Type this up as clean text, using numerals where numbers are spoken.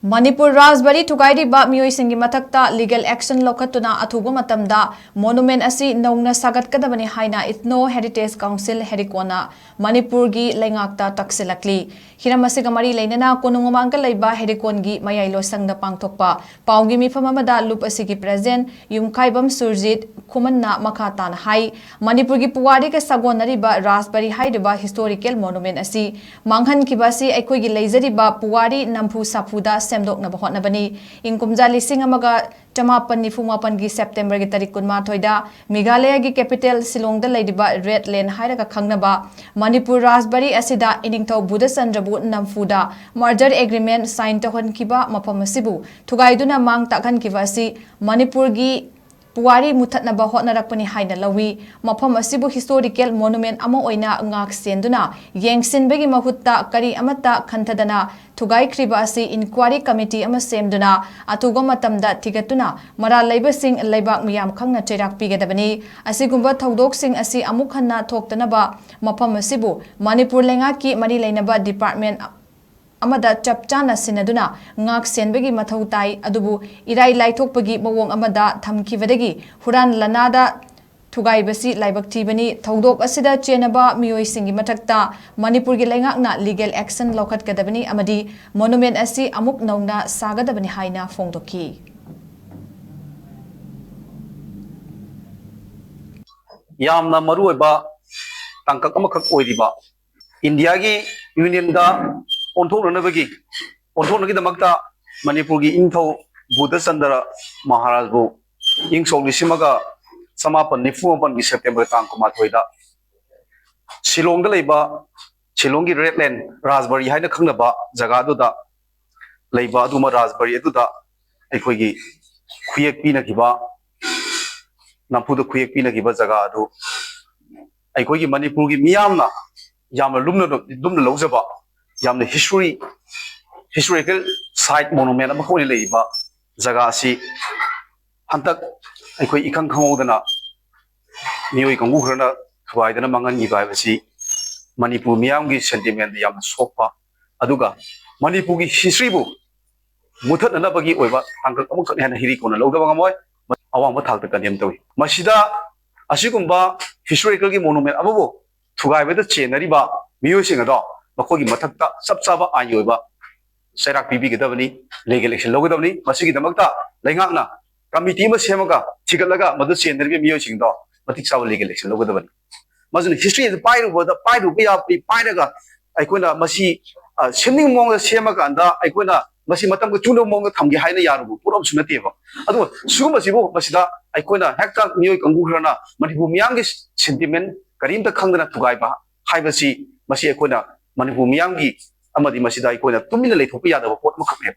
Manipur RAJBARI THUGAIRIBA MEEOISINGGI MATHAKTA legal action Loukhattuna Athuba Matamda monument Asi Nouna Sagatkadabani HAINA ETHNO Heritage Council HERICOUN Manipur gi LEINGAKTA TAKSINLAKLI Hiramasiga mari leinana konungomangka leiba HERICOUN gi mayai losangda pangthokpa paugi mifam amada lup asigi present yumkhaibam surjit khumanna makhatana hai Manipur gi puwari ka sagonariba RAJBARI hairiba historical monument asi manghan kibasi aikoi gi leijariba puwari nampu sapuda semdokna bahotnabani ingkumja lising amaga chamapan nifumapan gi September gi tarik kunma thoida Meghalaya gi capital Shillongda leidiba red lane hairaga khangnaba Manipur RAJBARI asida iningthau budasandrabu namfuda merger agreement sign tohon kiba mapam asibu thugaiduna mang takhan kiba asi Manipur gi puwari muthatnaba hotnarakpani haina lawi mafam asibu historical monument ama oina ngak senduna yengsinbegi mahutta kari amata khanthadana thugaikriba asi inquiry committee ama semduna atuga matamda thigatuna mara leibasing leibak miyam khangna cherak pigadabani asigumba thodok asi amuk hanna thoktanaba mafam asibu Manipur lengaki mari leinaba department amada chapchana sinaduna ngak senbegi mathau tai adubu irai laithokpagi mawong amada thamkibadagi huran lanada thugaibasi laibak thibani thodok asida chenaba mioisingi mathakta Manipur gi lengakna legal action Loukhatkadabani amadi monument asi amuk nauna sagadabani haina fongdoki yamna maruoiba tangkak amakak oiriba India gi union da onthoknabagi onthoknagi Manipur gi ingthau Budasandra Maharaj bu ingso lisimaga samapan nifumapan gi September tang kumathoida Shillong da leiba Shillong gi red land RAJBARI haina khangnaba jaga du da leiba aduma RAJBARI adu da aikoi gi khuyek pina giba nampu da khuyek pina giba jaga adu aikoi gi Manipur gi miyamna yamna lumna lojaba yamna historical site monument ama khoni leiba jaga si hantak aikoi ikhang khangodana mioi kangu hrana khwaidana mangan gi bai basi Manipur miyam gi sentiment yamna sokpa aduga Manipur gi history bu muthatna bagi oiba tangkak amuk khani hana HERICOUN lodaba ngamoi awang ba thalta kanem tawi masida asigumba historical gi monument ababu thugai beda chenari ba mioi singa do makogi mathakta sapsaba ayoiba serak pibi gedabani legal action logadabani masigi damakta leingakna committee ma semaga thigalaga madu chenari mioi singdo matik sawa legal action logadabani mazun history is pairu ya pairaga aikona masi semning mong semaga anda aikona masi matam ko chuno mong thamgi haina yarubu puram sunateba adu sugum asibo masida aikona hekta mioi kangu hrana Manipur miyang gi sentiment karimta khangdana thugai ba haibasi masi aikona Manipur miyang gi amadi masida aikona tumina leithopa yadaba pot makhape